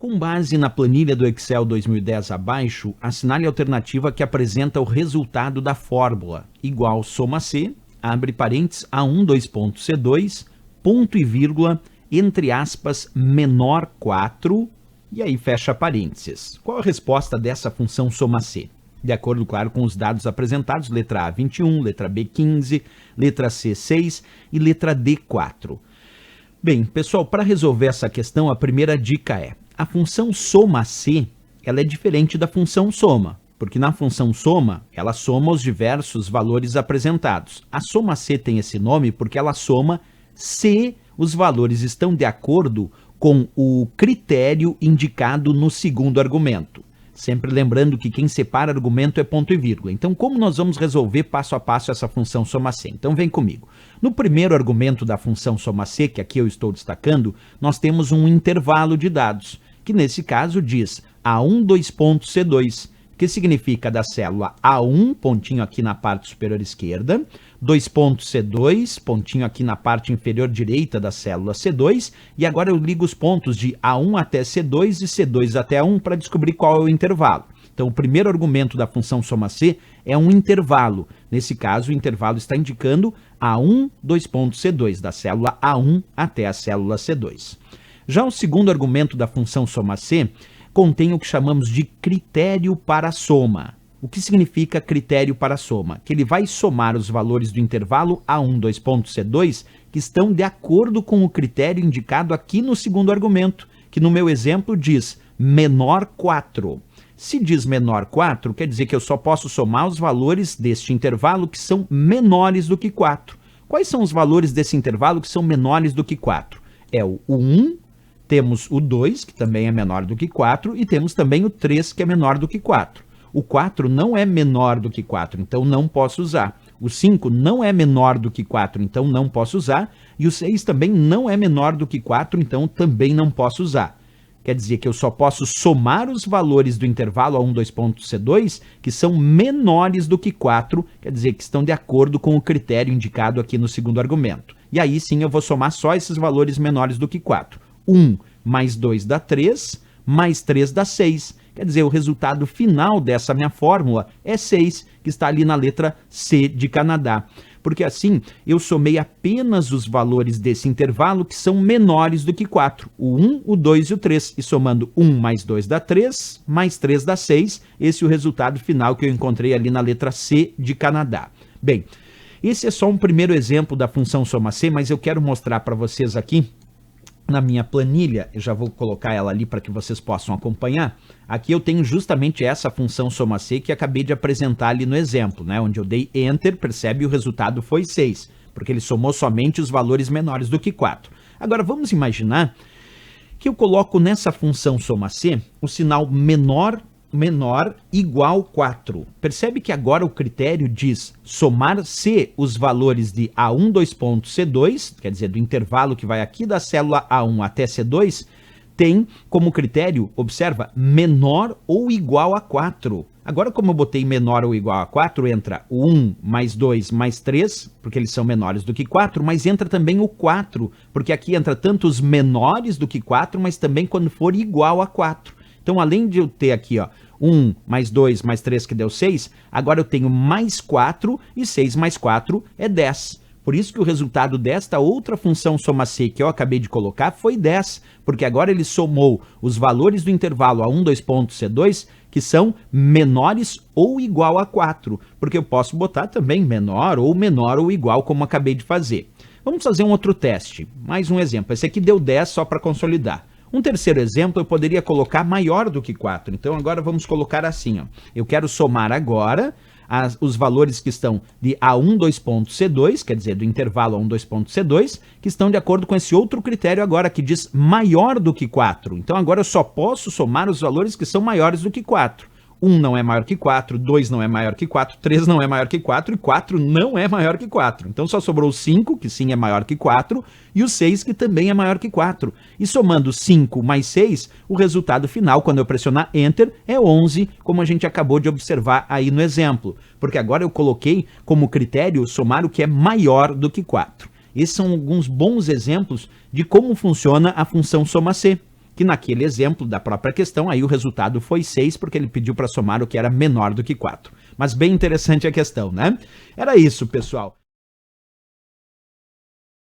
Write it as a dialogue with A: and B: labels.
A: Com base na planilha do Excel 2010 abaixo, assinale a alternativa que apresenta o resultado da fórmula igual soma C, abre parênteses, A1, 2 pontos C2, ponto e vírgula, entre aspas, menor 4, e aí fecha parênteses. Qual a resposta dessa função soma C? De acordo, claro, com os dados apresentados, letra A, 21, letra B, 15, letra C, 6 e letra D, 4. Bem, pessoal, para resolver essa questão, a primeira dica é: a função soma C, ela é diferente da função soma, porque na função soma, ela soma os diversos valores apresentados. A soma C tem esse nome porque ela soma se os valores estão de acordo com o critério indicado no segundo argumento. Sempre lembrando que quem separa argumento é ponto e vírgula. Então, como nós vamos resolver passo a passo essa função soma C? Então, vem comigo. No primeiro argumento da função soma C, que aqui eu estou destacando, nós temos um intervalo de dados, que nesse caso diz A1, 2 pontos C2, que significa da célula A1, pontinho aqui na parte superior esquerda, 2 pontos C2, pontinho aqui na parte inferior direita da célula C2, e agora eu ligo os pontos de A1 até C2 e C2 até A1 para descobrir qual é o intervalo. Então, o primeiro argumento da função soma C é um intervalo. Nesse caso, o intervalo está indicando A1, 2 pontos C2, da célula A1 até a célula C2. Já o segundo argumento da função soma C contém o que chamamos de critério para a soma. O que significa critério para a soma? Que ele vai somar os valores do intervalo A1, 2 pontos C2 que estão de acordo com o critério indicado aqui no segundo argumento, que no meu exemplo diz menor 4. Se diz menor 4, quer dizer que eu só posso somar os valores deste intervalo que são menores do que 4. Quais são os valores desse intervalo que são menores do que 4? É o 1, temos o 2, que também é menor do que 4, e temos também o 3, que é menor do que 4. O 4 não é menor do que 4, então não posso usar. O 5 não é menor do que 4, então não posso usar. E o 6 também não é menor do que 4, então também não posso usar. Quer dizer que eu só posso somar os valores do intervalo A1, 2 pontos C2, que são menores do que 4, quer dizer que estão de acordo com o critério indicado aqui no segundo argumento. E aí sim eu vou somar só esses valores menores do que 4. 1 mais 2 dá 3, mais 3 dá 6. Quer dizer, o resultado final dessa minha fórmula é 6, que está ali na letra C de Canadá. Porque assim, eu somei apenas os valores desse intervalo que são menores do que 4. O 1, o 2 e o 3. E somando 1 mais 2 dá 3, mais 3 dá 6. Esse é o resultado final que eu encontrei ali na letra C de Canadá. Bem, esse é só um primeiro exemplo da função soma C, mas eu quero mostrar para vocês aqui na minha planilha, eu já vou colocar ela ali para que vocês possam acompanhar. Aqui eu tenho justamente essa função soma C que acabei de apresentar ali no exemplo, né? Onde eu dei Enter, percebe, o resultado foi 6, porque ele somou somente os valores menores do que 4. Agora vamos imaginar que eu coloco nessa função soma C o sinal menor igual 4. Percebe que agora o critério diz somar C os valores de A1, 2 pontos C2, quer dizer, do intervalo que vai aqui da célula A1 até C2, tem como critério, observa, menor ou igual a 4. Agora, como eu botei menor ou igual a 4, entra o 1 mais 2 mais 3, porque eles são menores do que 4, mas entra também o 4, porque aqui entra tanto os menores do que 4, mas também quando for igual a 4. Então, além de eu ter aqui, ó, 1 mais 2 mais 3, que deu 6, agora eu tenho mais 4, e 6 mais 4 é 10. Por isso que o resultado desta outra função soma C que eu acabei de colocar foi 10, porque agora ele somou os valores do intervalo A1, 2 pontos C2, que são menores ou igual a 4, porque eu posso botar também menor ou igual, como acabei de fazer. Vamos fazer um outro teste, mais um exemplo. Esse aqui deu 10 só para consolidar. Um terceiro exemplo, eu poderia colocar maior do que 4. Então, agora vamos colocar assim, ó. Eu quero somar agora os valores que estão de A1, 2 pontos C2, quer dizer, do intervalo A1, 2 pontos C2, que estão de acordo com esse outro critério agora, que diz maior do que 4. Então, agora eu só posso somar os valores que são maiores do que 4. 1 não é maior que 4, 2 não é maior que 4, 3 não é maior que 4 e 4 não é maior que 4. Então só sobrou o 5, que sim é maior que 4, e o 6, que também é maior que 4. E somando 5 mais 6, o resultado final, quando eu pressionar Enter, é 11, como a gente acabou de observar aí no exemplo. Porque agora eu coloquei como critério somar o que é maior do que 4. Esses são alguns bons exemplos de como funciona a função soma C, que naquele exemplo da própria questão, aí o resultado foi 6, porque ele pediu para somar o que era menor do que 4. Mas bem interessante a questão, né? Era isso, pessoal.